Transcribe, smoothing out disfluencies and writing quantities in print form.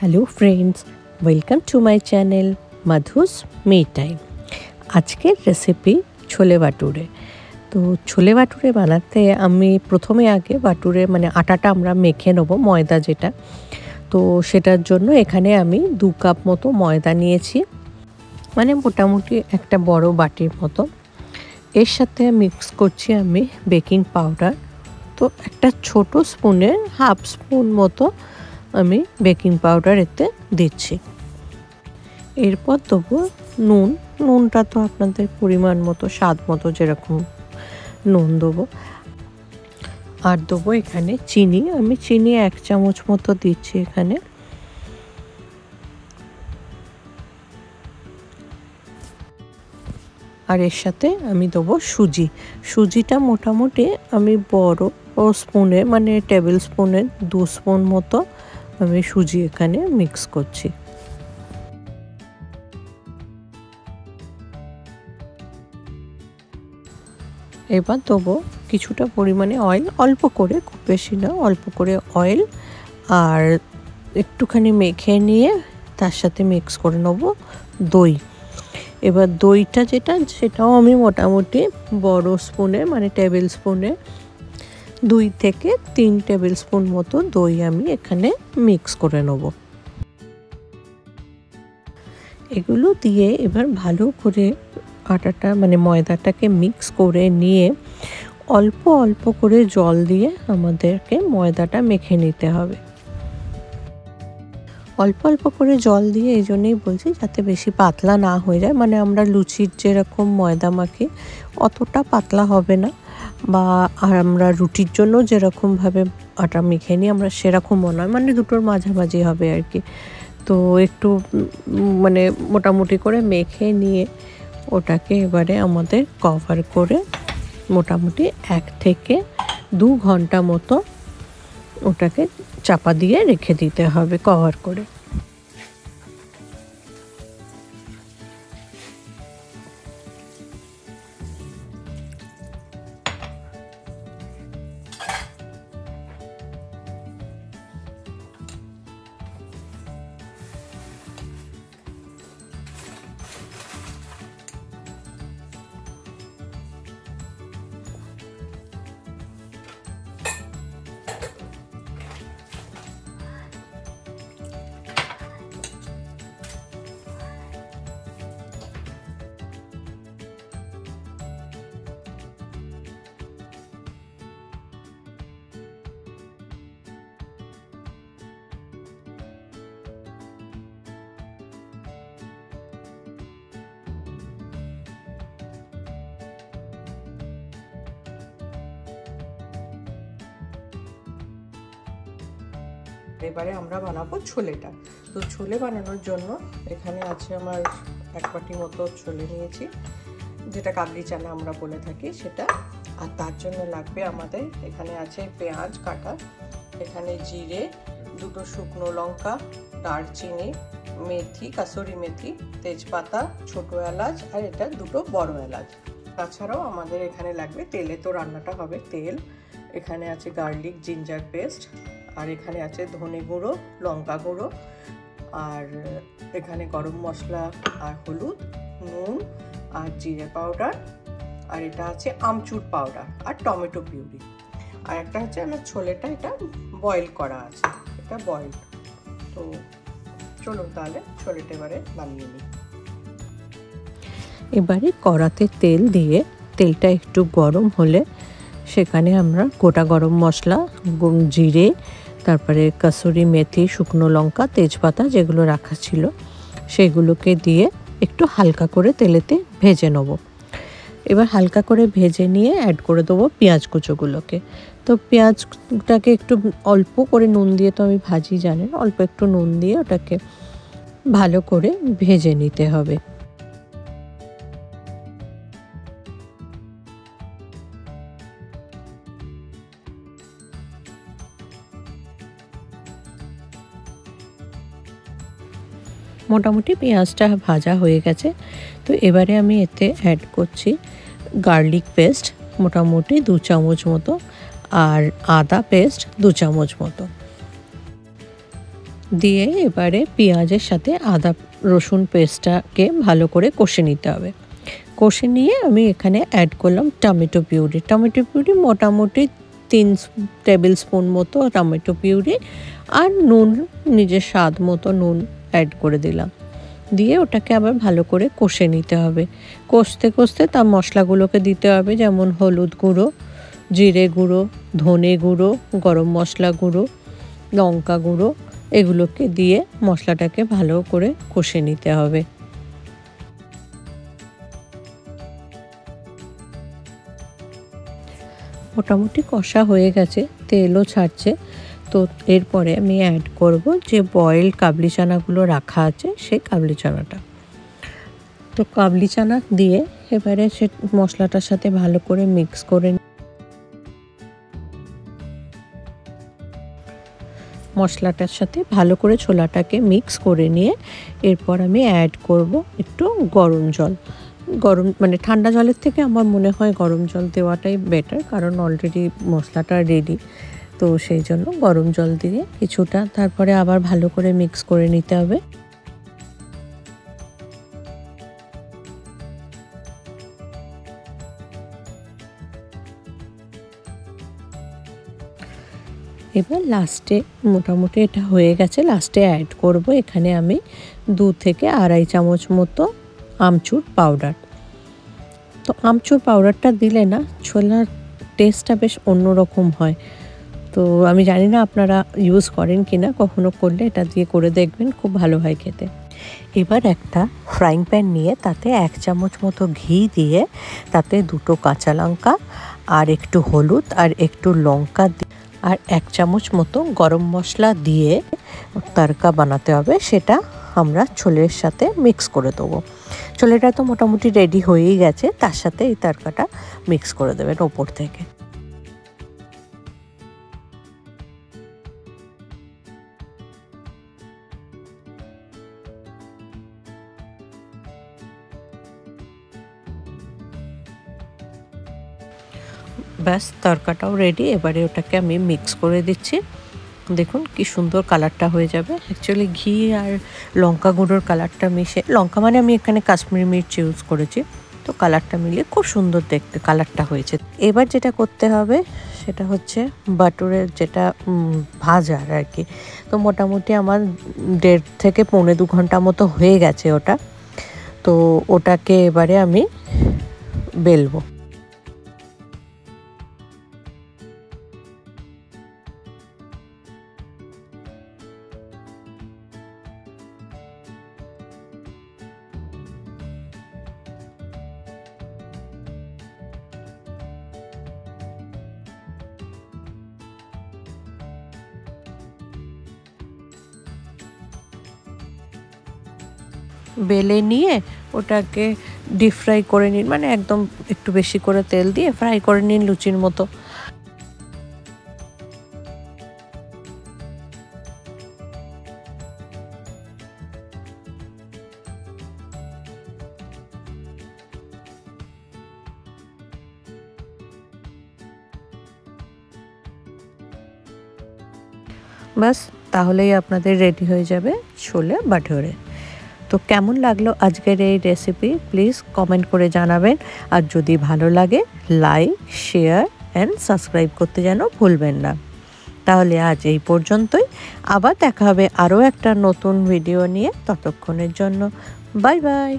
Hello friends, welcome to my channel Madhu's me time. আজকের recipe chole বাটুরে। তো ছোলে বাটুরে বানাতে আমি প্রথমে আগে বাটুরে আটাটা আমরা মেখে নেবো, ময়দা যেটা। তো সেটার জন্য এখানে আমি 2 কাপ মতো ময়দা নিয়েছি, মোটামুটি একটা বড় বাটির মতো। এর সাথে মিক্স করছি আমি বেকিং পাউডার। তো একটা ছোট স্পুনের হাফ স্পুন মতো আমি বেকিং পাউডার এতে দিচ্ছি। এরপর দেবো নুনটা তো আপনাদের পরিমাণ মতো, স্বাদ মতো যেরকম নুন দেবো। আর দেবো এখানে চিনি, আমি চিনি 1 চামচ মতো দিচ্ছি এখানে। আর এর সাথে আমি দেবো সুজিটা মোটামুটি আমি বড় স্পুনে টেবিল স্পুনের 2 স্পুন মতো আমি সুজি এখানে মিক্স করছি। এবার দেবো কিছুটা পরিমাণে অয়েল, অল্প করে, খুব বেশি না, অল্প করে অয়েল। আর একটুখানি মেখে নিয়ে তার সাথে মিক্স করে নেবো দই। এবার দইটা সেটাও আমি মোটামুটি বড় স্পুনে টেবিল স্পুনে 2 থেকে 3 টেবিল স্পুন মতো দই আমি এখানে মিক্স করে নেব। এগুলো দিয়ে এবার ভালো করে আটাটা ময়দাটাকে মিক্স করে নিয়ে অল্প অল্প করে জল দিয়ে আমাদেরকে ময়দাটা মেখে নিতে হবে। অল্প অল্প করে জল দিয়ে এই জন্যই বলছি, যাতে বেশি পাতলা না হয়ে যায়। আমরা লুচির যেরকম ময়দা মাখি অতটা পাতলা হবে না, বা আর আমরা রুটির জন্য যেরকমভাবে আটা মেখে নিই আমরা সেরকমও নয়, দুটোর মাঝামাঝি হবে আর কি। তো একটু মোটামুটি করে মেখে নিয়ে ওটাকে এবারে আমাদের কভার করে মোটামুটি 1 থেকে 2 ঘন্টা মতো ওটাকে চাপা দিয়ে রেখে দিতে হবে কভার করে। এবারে আমরা বানাবো ছোলেটা। তো ছোলে বানানোর জন্য এখানে আছে আমার 1 বাটি মতো ছোলে নিয়েছি, যেটা কাবলি চানা আমরা বলে থাকি সেটা। আর তার জন্য লাগবে আমাদের এখানে আছে পেঁয়াজ কাটা, এখানে জিরে, 2টো শুকনো লঙ্কা, দারচিনি, মেথি, কাসুরি মেথি, তেজপাতা, ছোট এলাচ, আর এটা 2টো বড় এলাচ। তাছাড়াও আমাদের এখানে লাগবে, তেলে তো রান্নাটা হবে, তেল, এখানে আছে গার্লিক জিঞ্জার পেস্ট, আর এখানে আছে ধনে গুঁড়ো, লঙ্কা গুঁড়ো, আর এখানে গরম মশলা, আর হলুদ, নুন, আর জিরে পাউডার, আর এটা আছে আমচুর পাউডার, আর টমেটো পিউরি। আর একটা হচ্ছে আমার ছোলেটা, এটা বয়েল করা আছে, এটা বয়েল। তো চলুন তাহলে ছোলেটা এবারে বানিয়ে নিই। এবারে কড়াতে তেল দিয়ে তেলটা একটু গরম হলে সেখানে আমরা গোটা গরম মশলা, জিরে, তারপরে কাসুরি মেথি, শুকনো লঙ্কা, তেজপাতা যেগুলো রাখা ছিল সেগুলোকে দিয়ে একটু হালকা করে তেলেতে ভেজে নেব। এবার হালকা করে ভেজে নিয়ে অ্যাড করে দেবো পেঁয়াজ কুচোগুলোকে। তো পেঁয়াজটাকে একটু অল্প করে নুন দিয়ে, তো আমি ভাজি জানেন, অল্প একটু নুন দিয়ে ওটাকে ভালো করে ভেজে নিতে হবে। মোটামুটি পেঁয়াজটা ভাজা হয়ে গেছে। তো এবারে আমি এতে অ্যাড করছি গার্লিক পেস্ট মোটামুটি 2 চামচ মতো, আর আদা পেস্ট 2 চামচ মতো। দিয়ে এবারে পেঁয়াজের সাথে আদা রসুন পেস্টটাকে ভালো করে কষে নিতে হবে। কষে নিয়ে আমি এখানে অ্যাড করলাম টমেটো পিউরি। টমেটো পিউরি মোটামুটি 3 টেবিল স্পুন মতো টমেটো পিউরি, আর নুন নিজের স্বাদ মতো নুন অ্যাড করে দিলাম। দিয়ে ওটাকে আবার ভালো করে কষে নিতে হবে। কষতে কষতে তার মশলাগুলোকে দিতে হবে, যেমন হলুদ গুঁড়ো, জিরে গুঁড়ো, ধনে গুঁড়ো, গরম মশলা গুঁড়ো, লঙ্কা গুঁড়ো, এগুলোকে দিয়ে মশলাটাকে ভালো করে কষে নিতে হবে। মোটামুটি কষা হয়ে গেছে, তেলও ছাড়ছে। তো এরপরে আমি অ্যাড করব যে বয়েল কাবলি চানাগুলো রাখা আছে সেই কাবলি চানাটা। তো কাবলি চানা দিয়ে এবারে সে মশলাটার সাথে ভালো করে মিক্স করে মশলাটার সাথে ভালো করে ছোলাটাকে মিক্স করে নিয়ে এরপর আমি অ্যাড করব একটু গরম জল। গরম মানে ঠান্ডা জলের থেকে আমার মনে হয় গরম জল দেওয়াটাই বেটার, কারণ অলরেডি মশলাটা রেডি। তো সেই জন্য গরম জল দিয়ে কিছুটা তারপরে আবার ভালো করে মিক্স করে নিতে হবে। এবার লাস্টে মোটামুটি এটা হয়ে গেছে, লাস্টে অ্যাড করব এখানে আমি 2 থেকে আড়াই চামচ মতো আমচুর পাউডার। তো আমচুর পাউডারটা দিলে না ছোলার টেস্টটা বেশ অন্যরকম হয়। তো আমি জানি না আপনারা ইউজ করেন কি না, কখনো করলে এটা দিয়ে করে দেখবেন, খুব ভালো হয় খেতে। এবার একটা ফ্রাইং প্যান নিয়ে তাতে 1 চামচ মতো ঘি দিয়ে তাতে 2টো কাঁচা লঙ্কা আর একটু হলুদ আর একটু লঙ্কা আর 1 চামচ মতো গরম মশলা দিয়ে তড়কা বানাতে হবে। সেটা আমরা ছোলের সাথে মিক্স করে দেবো। ছোলেটা তো মোটামুটি রেডি হয়েই গেছে, তার সাথে এই তড়কাটা মিক্স করে দেবেন ওপর থেকে। ব্যাস তড়কাটাও রেডি। এবারে ওটাকে আমি মিক্স করে দিচ্ছি। দেখুন কি সুন্দর কালারটা হয়ে যাবে। অ্যাকচুয়ালি ঘি আর লঙ্কা গুঁড়োর কালারটা মিশে, লঙ্কা মানে আমি এখানে কাশ্মীরি মির্চ ইউজ করেছি, তো কালারটা মিলিয়ে খুব সুন্দর দেখতে কালারটা হয়েছে। এবার যেটা করতে হবে সেটা হচ্ছে বাটুরের যেটা ভাজা আর কি। তো মোটামুটি আমার 1.5 থেকে 1.25 ঘন্টা মতো হয়ে গেছে ওটা। তো ওটাকে এবারে আমি বেলবো। বেলে নিয়ে ওটাকে ডিপ ফ্রাই করে নিন, মানে একদম একটু বেশি করে তেল দিয়ে ফ্রাই করে নিন লুচির মতো। বাস তাহলেই আপনাদের রেডি হয়ে যাবে ছোলে বাটুরে। তো কেমন লাগলো আজকের এই রেসিপি প্লিজ কমেন্ট করে জানাবেন, আর যদি ভালো লাগে লাইক শেয়ার অ্যান্ড সাবস্ক্রাইব করতে যেন ভুলবেন না। তাহলে আজ এই পর্যন্তই, আবার দেখা হবে আরও একটা নতুন ভিডিও নিয়ে। ততক্ষণের জন্য বাই বাই।